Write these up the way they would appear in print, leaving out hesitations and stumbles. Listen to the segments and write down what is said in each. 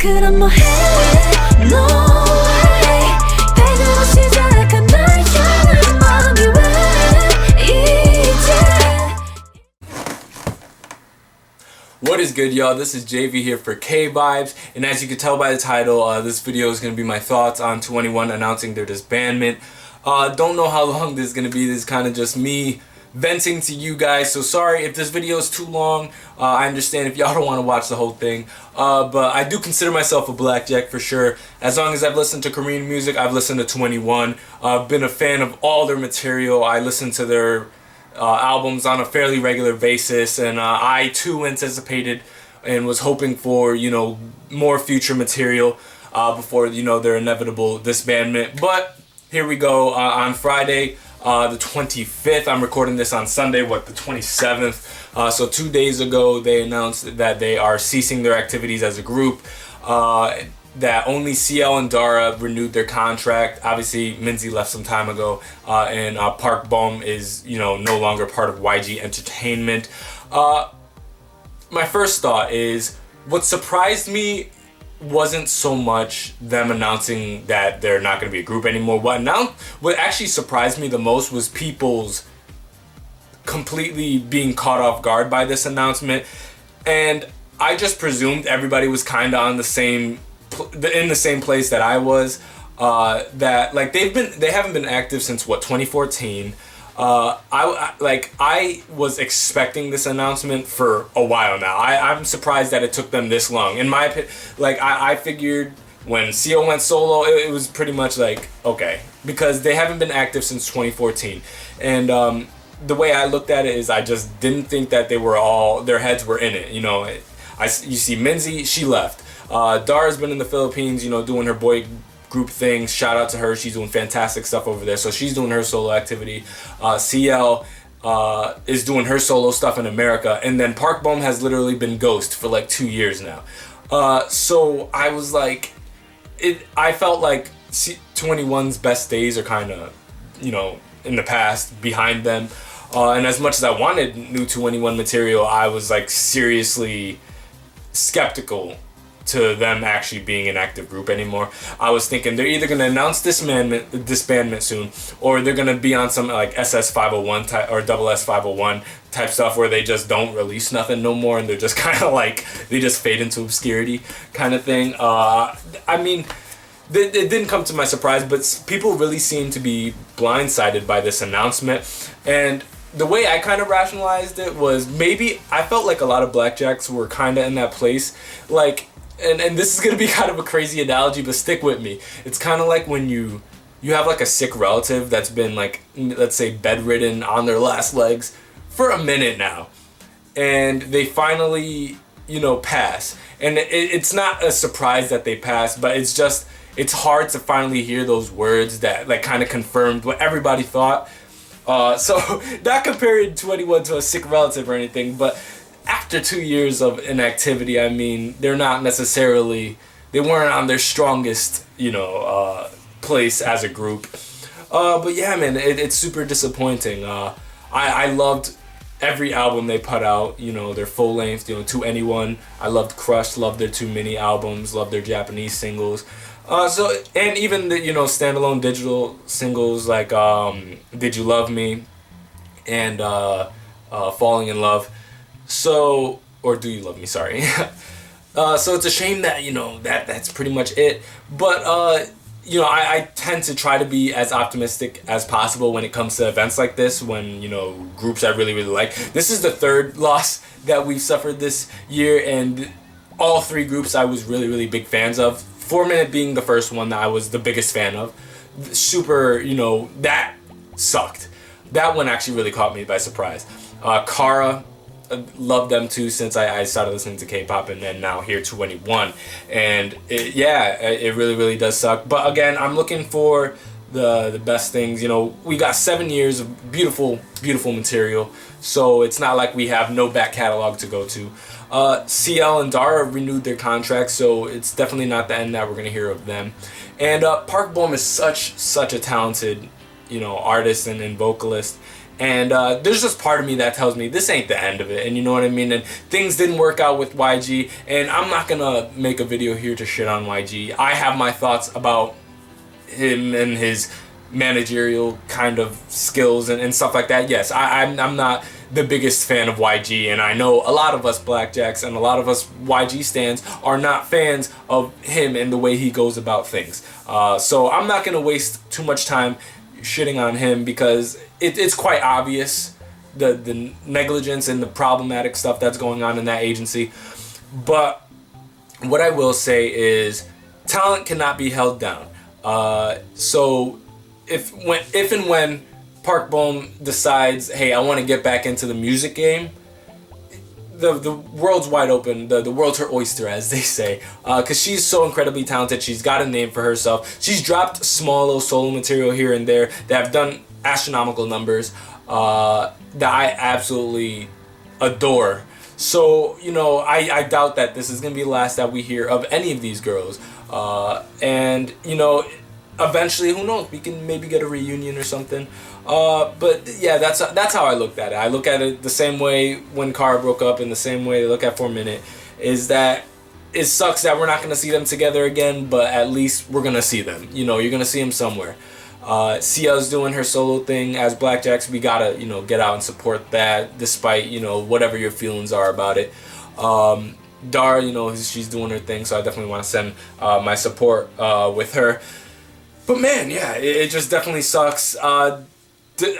그럼 뭐해 No way 배그로 시작한 날 향한 마음이 왜 이제 What is good, y'all? This is JV here for K-Vibes, and as you can tell by the title, this video is going to be my thoughts on 2NE1 announcing their disbandment. Don't know how long this is going to be. This is kind of just me venting to you guys, so sorry if this video is too long. I understand if y'all don't want to watch the whole thing, but I do consider myself a blackjack for sure. As long as I've listened to Korean music, I've listened to 2NE1. I've been a fan of all their material. I listen to their albums on a fairly regular basis, and I too anticipated and was hoping for, you know, more future material before, you know, their inevitable disbandment. But here we go. On Friday, the 25th, I'm recording this on Sunday, the 27th. So 2 days ago, they announced that they are ceasing their activities as a group. That only CL and Dara renewed their contract. Obviously, Minzy left some time ago, and Park Bom is, you know, no longer part of YG Entertainment. My first thought is, what surprised me wasn't so much them announcing that they're not going to be a group anymore. What actually surprised me the most was people's completely being caught off guard by this announcement, and I just presumed everybody was kind of on the same in the same place that I was, that like they haven't been active since 2014. I was expecting this announcement for a while now. I'm surprised that it took them this long. In my opinion, like I figured when CO went solo, it was pretty much like, okay, because they haven't been active since 2014, and the way I looked at it is I just didn't think that their heads were in it. You know, you see Minzy, she left. Dara's been in the Philippines, you know, doing her boy group things. Shout out to her. She's doing fantastic stuff over there. So she's doing her solo activity. CL is doing her solo stuff in America. And then Park Bom has literally been ghost for like 2 years now. So I was like, I felt like 2NE1's best days are kind of, you know, in the past, behind them. And as much as I wanted new 2NE1 material, I was like seriously skeptical to them actually being an active group anymore. I was thinking they're either going to announce disbandment soon, or they're going to be on some like SS501 type or SS501 type stuff where they just don't release nothing no more, and they're just kind of like, they just fade into obscurity kind of thing. I mean, it didn't come to my surprise, but people really seem to be blindsided by this announcement. And the way I kind of rationalized it was, maybe I felt like a lot of blackjacks were kind of in that place, like, and this is gonna be kind of a crazy analogy, but stick with me. It's kind of like when you have like a sick relative that's been like, let's say, bedridden on their last legs for a minute now, and they finally, you know, pass. And it's not a surprise that they pass, but it's hard to finally hear those words that like kind of confirmed what everybody thought. So not comparing 2NE1 to a sick relative or anything, but after 2 years of inactivity, I mean, they weren't on their strongest, you know, place as a group. But yeah, man, it's super disappointing. I loved every album they put out, you know, their full length, you know, 2NE1. I loved Crush, loved their 2 mini albums, loved their Japanese singles. And even the, you know, standalone digital singles like Did You Love Me and Falling in Love. So, or Do You Love Me, sorry. So it's a shame that, you know, that's pretty much it. But, you know, I tend to try to be as optimistic as possible when it comes to events like this, when, you know, groups I really, really like. This is the third loss that we've suffered this year, and all 3 groups I was really, really big fans of. 4-Minute being the first one that I was the biggest fan of. Super, you know, that sucked. That one actually really caught me by surprise. Kara, loved them too since I started listening to K-pop, and then now here 2NE1, and it really, really does suck. But again, I'm looking for the best things. You know, we got 7 years of beautiful material, so it's not like we have no back catalog to go to. CL and Dara renewed their contracts, so it's definitely not the end that we're gonna hear of them. And Park Bom is such a talented, you know, artist and vocalist, And there's just part of me that tells me this ain't the end of it, and you know what I mean? And things didn't work out with YG, and I'm not gonna make a video here to shit on YG. I have my thoughts about him and his managerial kind of skills and stuff like that. Yes, I'm not the biggest fan of YG, and I know a lot of us Blackjacks and a lot of us YG stans are not fans of him and the way he goes about things. So I'm not gonna waste too much time shitting on him because it's quite obvious the negligence and the problematic stuff that's going on in that agency. But what I will say is talent cannot be held down. So if and when Park Bom decides, hey, I want to get back into the music game, the world's wide open. The world's her oyster, as they say, because she's so incredibly talented. She's got a name for herself. She's dropped small little solo material here and there that have done astronomical numbers that I absolutely adore. So, you know, I doubt that this is going to be the last that we hear of any of these girls. And, you know, eventually, who knows, we can maybe get a reunion or something. But yeah, that's how I looked at it. I look at it the same way when Kara broke up, and the same way I look at 4 Minute, is that it sucks that we're not going to see them together again, but at least we're going to see them. You know, you're going to see them somewhere. Sia's doing her solo thing. As Blackjacks, we gotta, you know, get out and support that, despite, you know, whatever your feelings are about it. Dara, you know, she's doing her thing, so I definitely want to send my support with her. But man, yeah, it just definitely sucks.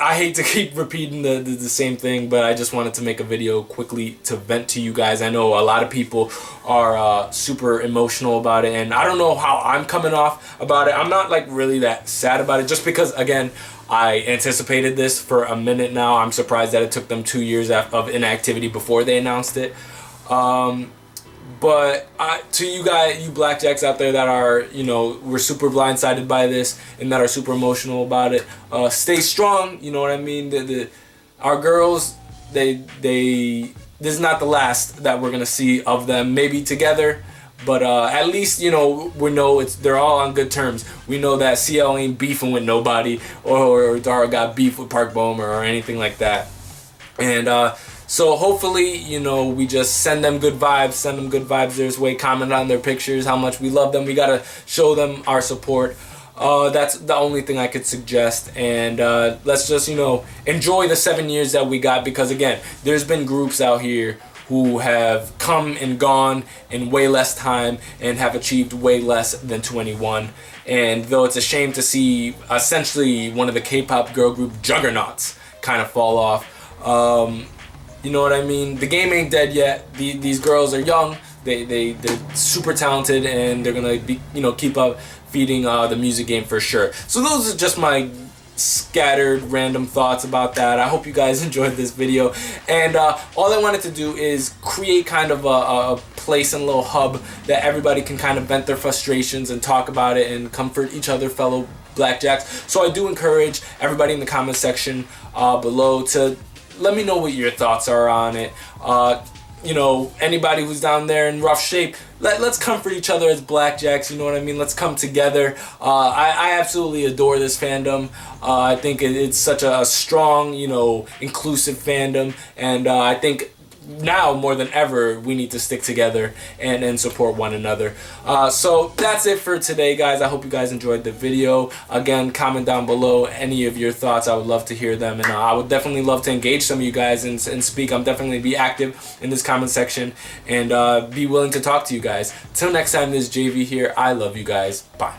I hate to keep repeating the same thing, but I just wanted to make a video quickly to vent to you guys. I know a lot of people are super emotional about it, and I don't know how I'm coming off about it. I'm not like really that sad about it, just because, again, I anticipated this for a minute now. I'm surprised that it took them 2 years of inactivity before they announced it. But to you guys, you Blackjacks out there that are, you know, we're super blindsided by this and that are super emotional about it, stay strong. You know what I mean? Our girls, this is not the last that we're gonna see of them. Maybe together, but at least, you know, we know they're all on good terms. We know that CL ain't beefing with nobody, or Dara got beef with Park Bom or anything like that. And so hopefully, you know, we just send them good vibes their way, comment on their pictures, how much we love them. We gotta show them our support. That's the only thing I could suggest. And let's just, you know, enjoy the 7 years that we got, because again, there's been groups out here who have come and gone in way less time and have achieved way less than 21. And though it's a shame to see essentially one of the K-pop girl group juggernauts kind of fall off, you know what I mean? The game ain't dead yet. These girls are young. They're super talented, and they're gonna be, you know, keep up feeding the music game for sure. So those are just my scattered random thoughts about that. I hope you guys enjoyed this video, and all I wanted to do is create kind of a place and a little hub that everybody can kind of vent their frustrations and talk about it and comfort each other, fellow Blackjacks. So I do encourage everybody in the comment section below to let me know what your thoughts are on it. You know, anybody who's down there in rough shape, let's comfort each other as Blackjacks, you know what I mean? Let's come together. I absolutely adore this fandom. I think it's such a strong, you know, inclusive fandom, and I think now more than ever we need to stick together and support one another. So that's it for today, guys. I hope you guys enjoyed the video. Again, comment down below any of your thoughts. I would love to hear them, and I would definitely love to engage some of you guys and speak. I'm definitely be active in this comment section and be willing to talk to you guys. Till next time, this is JV here. I love you guys. Bye.